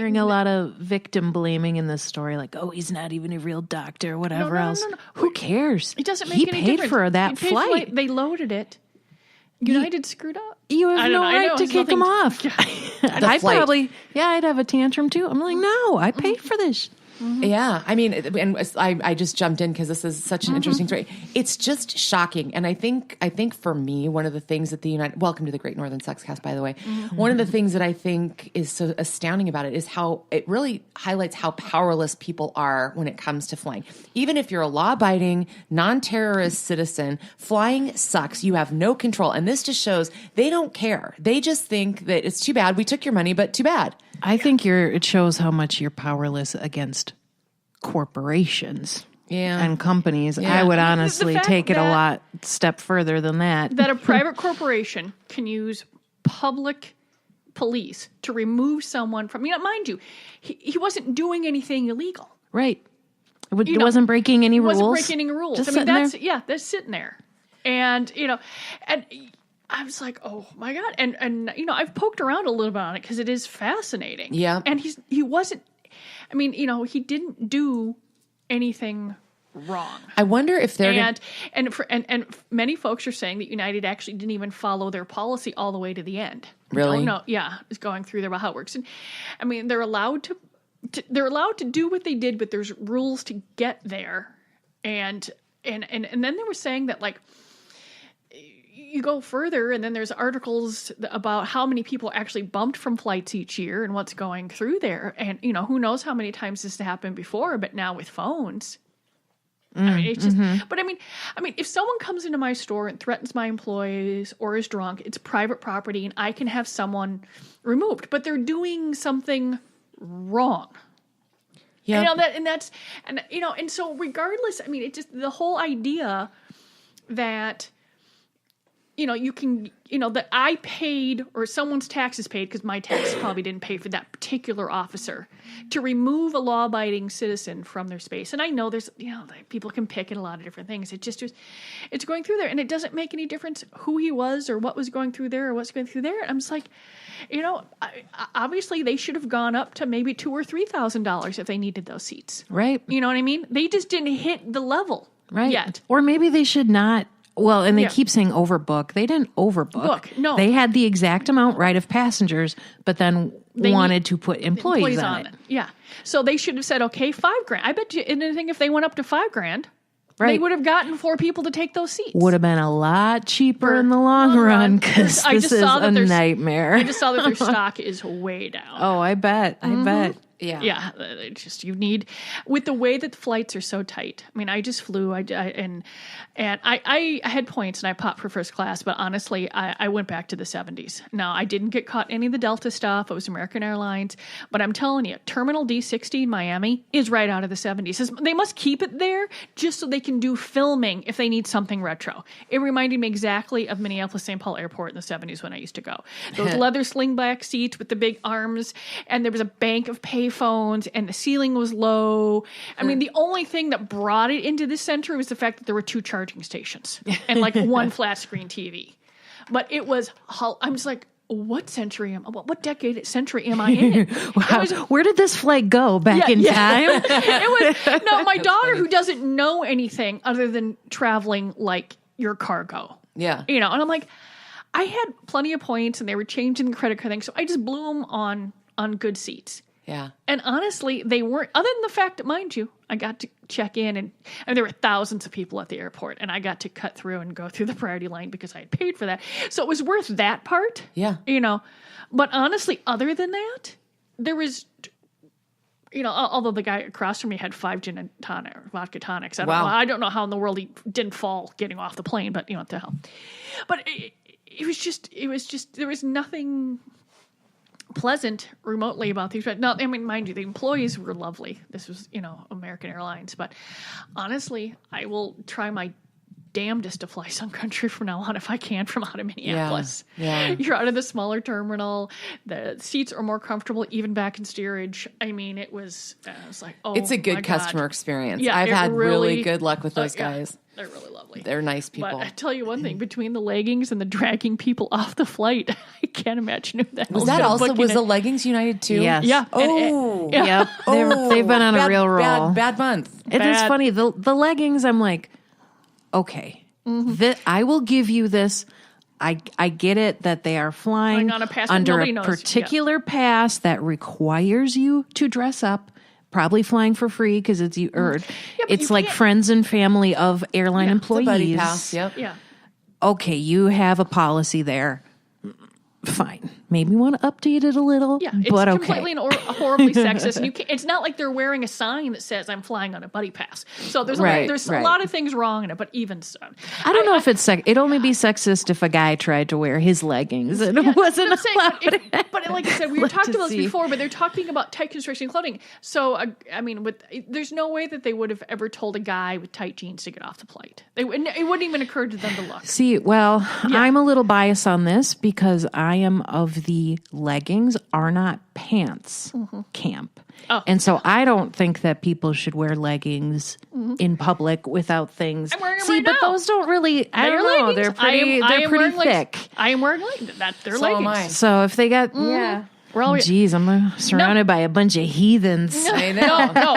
Hearing a lot of victim blaming in this story, like, oh, he's not even a real doctor, whatever else. No. Who cares? It doesn't make any difference. He paid for that flight. They loaded it. United screwed up. You have no right to kick him off. I'd have a tantrum too. I'm like, no, I paid for this. Mm-hmm. Yeah. I mean, and I just jumped in because this is such an interesting story. It's just shocking. And I think for me, one of the things that welcome to the Great Northern Sexcast, by the way. Mm-hmm. One of the things that I think is so astounding about it is how it really highlights how powerless people are when it comes to flying. Even if you're a law-abiding, non-terrorist citizen, flying sucks. You have no control. And this just shows they don't care. They just think that it's too bad. We took your money, but too bad. I think it shows how much you're powerless against corporations and companies. Yeah. I would honestly take it a step further than that. That a private corporation can use public police to remove someone from, mind you, he wasn't doing anything illegal. Right. It wasn't breaking any rules. Wasn't breaking any rules. Just they're sitting there. And, and I was like, oh my God. And I've poked around a little bit on it because it is fascinating. Yeah. And he wasn't, he didn't do anything wrong. I wonder if they're and many folks are saying that United actually didn't even follow their policy all the way to the end. Really? No, yeah, it's going through there about how it works. And they're allowed to do what they did, but there's rules to get there. And then they were saying that, like, you go further, and then there's articles about how many people are actually bumped from flights each year and what's going through there. And, who knows how many times this has happened before, but now with phones. It's just, but if someone comes into my store and threatens my employees or is drunk, it's private property and I can have someone removed, but they're doing something wrong. Yeah. And so regardless, it's just the whole idea that, you can, that I paid or someone's taxes paid, because my taxes probably didn't pay for that particular officer, to remove a law-abiding citizen from their space. And I know there's, people can pick at a lot of different things. It's going through there, and it doesn't make any difference who he was or what was going through there or what's going through there. I'm just like, obviously they should have gone up to maybe $2,000 or $3,000 if they needed those seats. Right. You know what I mean? They just didn't hit the level yet. Or maybe they should not. Well, and they keep saying overbook. They didn't overbook. No. They had the exact amount of passengers, but then wanted to put employees on it. Yeah. So they should have said, okay, $5,000. I bet you anything if they went up to $5,000, right, they would have gotten 4 people to take those seats. Would have been a lot cheaper in the long run, because this is a nightmare. I just saw that their stock is way down. Oh, I bet. I bet. Yeah. You need, with the way that the flights are so tight. I just flew, and I had points and I popped for first class, but honestly, I went back to the 70s. Now, I didn't get caught any of the Delta stuff. It was American Airlines, but I'm telling you, Terminal D60 in Miami is right out of the 70s. They must keep it there just so they can do filming if they need something retro. It reminded me exactly of Minneapolis-St. Paul Airport in the 70s when I used to go. Those leather slingback seats with the big arms, and there was a bank of phones, and the ceiling was low. The only thing that brought it into this center was the fact that there were 2 charging stations and like one flat screen TV. But it was, I'm just like, what century am I in? Where did this flight go back in time? It was, my daughter, who doesn't know anything other than traveling like your cargo. Yeah. And I'm like, I had plenty of points and they were changing the credit card thing. So I just blew them on good seats. Yeah. And honestly, they weren't, other than the fact that, mind you, I got to check in and there were thousands of people at the airport, and I got to cut through and go through the priority line because I had paid for that. So it was worth that part. Yeah. But honestly, other than that, there was, although the guy across from me had 5 gin and tonic, or vodka tonics. I don't know how in the world he didn't fall getting off the plane, but what the hell. But it was just, there was nothing pleasant remotely about these. But no, mind you, the employees were lovely. This was, American Airlines. But honestly, I will try my damnedest to fly Sun Country from now on if I can from out of Minneapolis. Yeah. You're out of the smaller terminal. The seats are more comfortable, even back in steerage. I mean, it was like, oh, it's a good my customer God. experience. Yeah, I've had really good luck with those guys. They're really lovely. They're nice people. But I tell you one thing, between the leggings and the dragging people off the flight, I can't imagine who the hell Was that also, was the leggings United too? Yes. Yeah. Oh. Yep. They've been on a real roll. Bad month. It is funny. The leggings, I'm like, okay, I will give you this. I get it that they are flying on a pass under a knows. particular pass that requires you to dress up. Probably flying for free because it's it's like friends and family of airline employees. It's a buddy pass. Yep. Yeah. Okay, you have a policy there. Fine. Maybe want to update it a little. Yeah, it's but completely and horribly sexist. And it's not like they're wearing a sign that says "I'm flying on a buddy pass." So there's a lot of things wrong in it. But even so, I don't know if it's it'd only be sexist if a guy tried to wear his leggings and it wasn't allowed. But like I said, we talked about this before. But they're talking about tight constriction clothing. So I mean, there's no way that they would have ever told a guy with tight jeans to get off the plane. It wouldn't even occur to them to look. See, well, I'm a little biased on this because I am of the leggings are not pants camp. Oh. And so I don't think that people should wear leggings in public without things. I'm wearing them See, right but now. Those don't really, I don't know, they're pretty thick. I am wearing leggings. They're So leggings. am I. So if they got, We're all geez, I'm surrounded by a bunch of heathens. I know. No,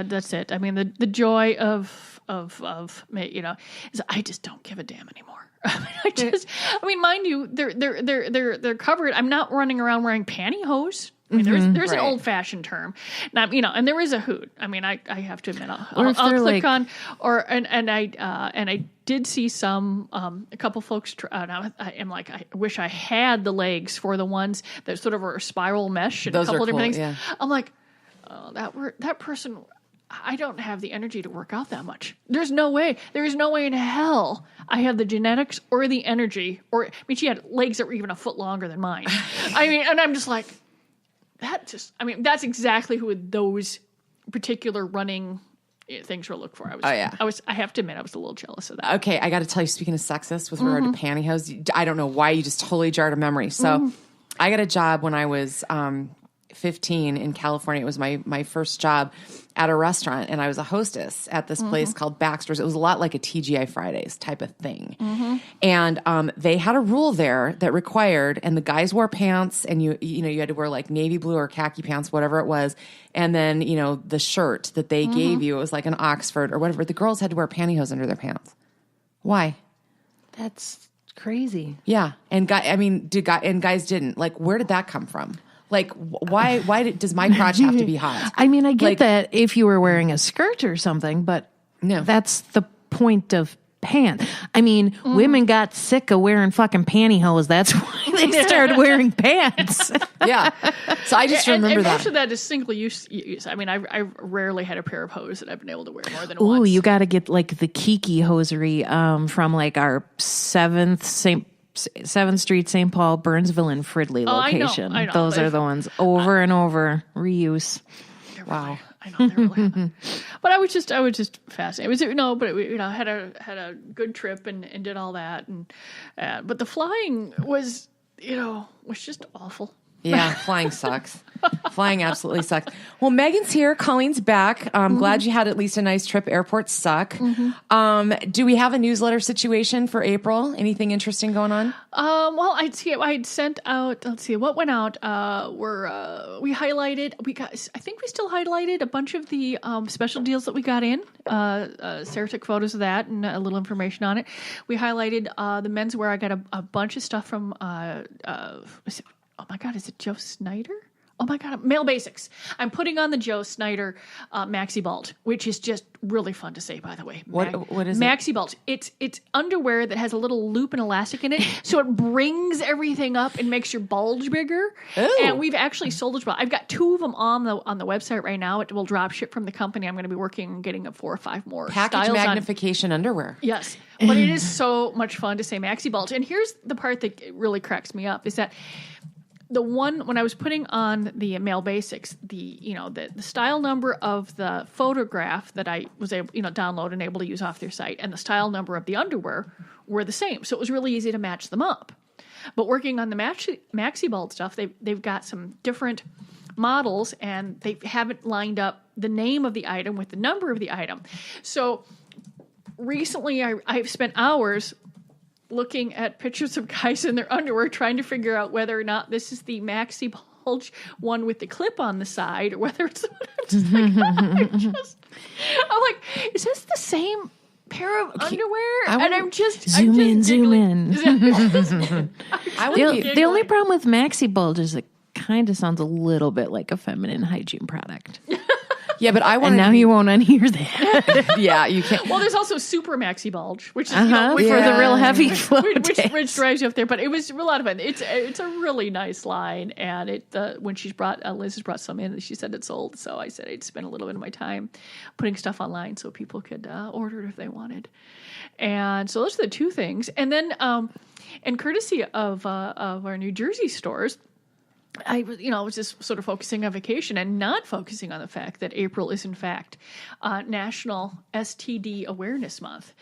that's it. I mean, the joy of is I just don't give a damn anymore. I mean, mind you, they're covered. I'm not running around wearing pantyhose. I mean, there's an old fashioned term. Now, and there is a hoot. I mean, I have to admit, I'll click on and I did see some a couple folks. I'm like, I wish I had the legs for the ones that sort of are spiral mesh and Those a couple are different cool, things. yeah. I'm like, that person. I don't have the energy to work out that much. There is no way in hell I have the genetics or the energy. She had legs that were even a foot longer than mine. I mean, and I'm just like, that's exactly who those particular running things were looked for. I have to admit, I was a little jealous of that. Okay, I got to tell you, speaking of sexist with regard to pantyhose, I don't know why you just totally jarred a memory. So I got a job when I was 15 in California. It was my first job at a restaurant, and I was a hostess at this place called Baxter's. It was a lot like a TGI Fridays type of thing. And they had a rule there that required, and the guys wore pants, and you had to wear like navy blue or khaki pants, whatever it was. And then, the shirt that they gave you, it was like an Oxford or whatever. The girls had to wear pantyhose under their pants. Why? That's crazy. Yeah. And guys didn't. Like, where did that come from? Like, why does my crotch have to be hot? I mean, I get that if you were wearing a skirt or something, but that's the point of pants. I mean, women got sick of wearing fucking pantyhose. That's why they started wearing pants. Yeah. So I just remember and that. most of that is single use. I mean, I've rarely had a pair of hose that I've been able to wear more than once. Ooh, you got to get like the Kiki hosiery from like our 7th Street, St. Paul, Burnsville, and Fridley location. I know. Those are the ones over and over reuse. Wow. I know they're really hot. But I was just fascinated. It was had a good trip and did all that but the flying was just awful. Yeah, flying sucks. Flying absolutely sucks. Well, Megan's here. Colleen's back. I'm glad you had at least a nice trip. Airports suck. Do we have a newsletter situation for April? Anything interesting going on? Well, I had sent out. Let's see what went out. We highlighted. I think we still highlighted a bunch of the special deals that we got in. Sarah took photos of that and a little information on it. We highlighted the menswear. I got a bunch of stuff from. Oh my God, is it Joe Snyder? Oh my God, Male Basics. I'm putting on the Joe Snyder Maxi Bulge, which is just really fun to say, by the way. What is it? Maxi Bulge. It's underwear that has a little loop and elastic in it, so it brings everything up and makes your bulge bigger. Ooh. And we've actually sold as well. I've got 2 of them on the website right now. It will drop ship from the company. I'm going to be working on getting 4 or 5 more Package styles Magnification underwear. Yes, but it is so much fun to say Maxi Bulge. And here's the part that really cracks me up is that one, when I was putting on the male basics, the style number of the photograph that I was able, download and able to use off their site, and the style number of the underwear were the same. So it was really easy to match them up. But working on the Maxi Bulge stuff, they've got some different models, and they haven't lined up the name of the item with the number of the item. So recently I've spent hours looking at pictures of guys in their underwear trying to figure out whether or not this is the Maxi Bulge one with the clip on the side, or whether it's I'm like, is this the same pair of underwear? And I'm just zoom in. The only problem with Maxi Bulge is it kind of sounds a little bit like a feminine hygiene product. Yeah, but I want. And now you won't unhear that. Yeah, you can't. Well, there's also Super Maxi Bulge, which is for the real heavy flow which drives you up there. But it was a lot of fun. It's a really nice line, and when she's Liz has brought some in, and she said it's sold. So I said I'd spend a little bit of my time putting stuff online so people could order it if they wanted. And so those are the two things. And then, and courtesy of our New Jersey stores, I was just sort of focusing on vacation and not focusing on the fact that April is, in fact, National STD Awareness Month.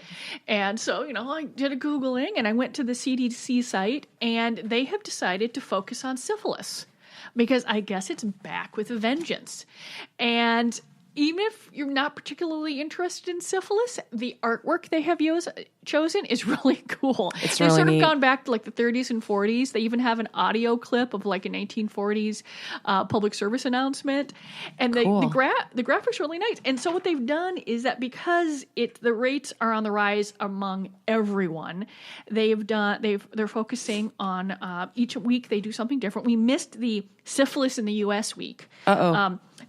And so, I did a Googling, and I went to the CDC site, and they have decided to focus on syphilis because I guess it's back with a vengeance. And even if you're not particularly interested in syphilis, the artwork they have chosen is really cool. It's They've really sort of neat. gone back to like the 30s and 40s. They even have an audio clip of like a 1940s public service announcement. And Cool. the graphic's really nice. And so what they've done is that because the rates are on the rise among everyone, they're focusing on each week they do something different. We missed the syphilis in the U.S. week.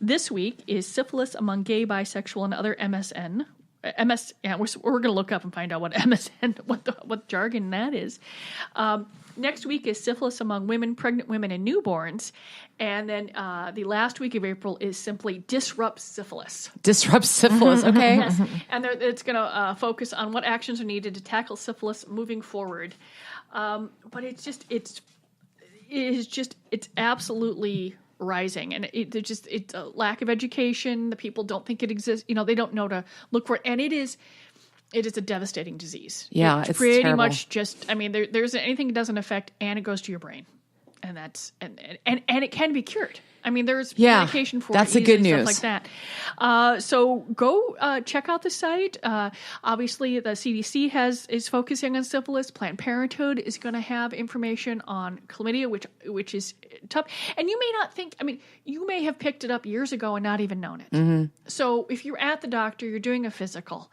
This week is syphilis among gay, bisexual, and other MSN. Yeah, we're going to look up and find out what MSN, what jargon that is. Next week is syphilis among women, pregnant women, and newborns. And then the last week of April is simply disrupt syphilis. Disrupt syphilis, okay. Yes, and it's going to focus on what actions are needed to tackle syphilis moving forward. But it's absolutely rising, and it's a lack of education. The people don't think it exists. They don't know to look for it, and it is a devastating disease. Yeah, it's pretty terrible. Much just. I mean, there's anything it doesn't affect, and it goes to your brain, and that's and it can be cured. I mean, there's medication for that's it, the good stuff news. like that. So go check out the site. Obviously, the CDC is focusing on syphilis. Planned Parenthood is going to have information on chlamydia, which is tough. And you may not think. I mean, you may have picked it up years ago and not even known it. Mm-hmm. So if you're at the doctor, you're doing a physical,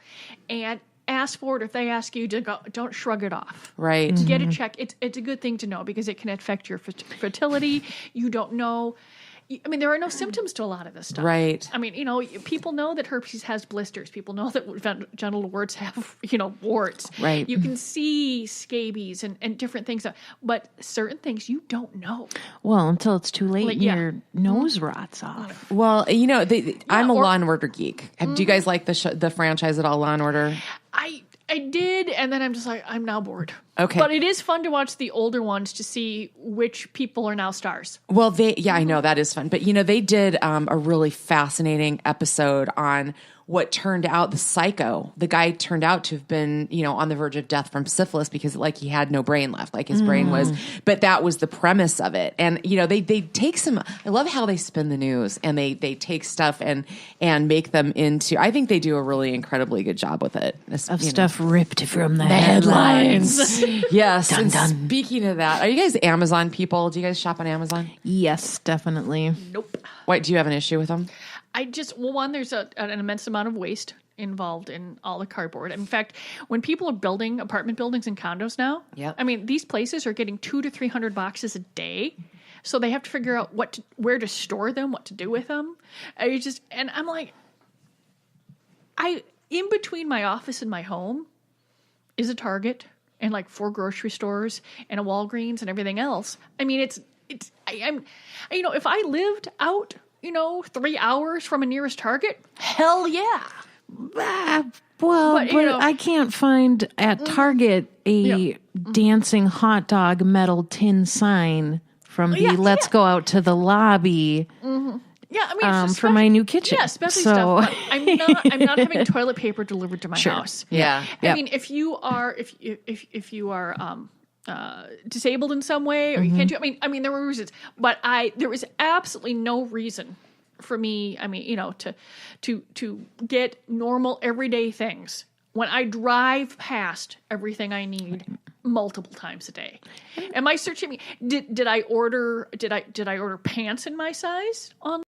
and ask for it. If they ask you to go, don't shrug it off. Right. Get a check. It's a good thing to know because it can affect your fertility. You don't know. I mean, there are no symptoms to a lot of this stuff. Right. I mean, people know that herpes has blisters. People know that genital warts have, warts. Right. You can see scabies and different things. But certain things you don't know. Well, until it's too late and your nose rots off. Well, I'm a Law and Order geek. Do you guys like the franchise at all, Law and Order? I did, and then I'm just like, I'm now bored. Okay. But it is fun to watch the older ones to see which people are now stars. Well, I know that is fun. But, they did a really fascinating episode on what turned out the guy turned out to have been, on the verge of death from syphilis because he had no brain left, his brain was, but that was the premise of it. And, they take I love how they spin the news and they take stuff and make them into, I think they do a really incredibly good job with it. Stuff ripped from the headlines. Yes. Dun, and dun. Speaking of that, are you guys Amazon people? Do you guys shop on Amazon? Yes, definitely. Nope. Wait, do you have an issue with them? One, there's an immense amount of waste involved in all the cardboard. In fact, when people are building apartment buildings and condos now, I mean, these places are getting 200 to 300 boxes a day. So they have to figure out where to store them, what to do with them. And I'm like, in between my office and my home is a Target and 4 grocery stores and a Walgreens and everything else. I mean, if I lived out, 3 hours from a nearest Target, hell yeah. But I can't find at Target a dancing hot dog metal tin sign from the let's go out to the lobby. Yeah, I mean, for my new kitchen. Yeah, especially stuff. But I'm not having toilet paper delivered to my house. Yeah. I mean, if you are disabled in some way or you can't do. I mean, there were reasons, but there was absolutely no reason for me. I mean, you know, to get normal everyday things when I drive past everything I need multiple times a day. Am I searching? Did I order pants in my size online?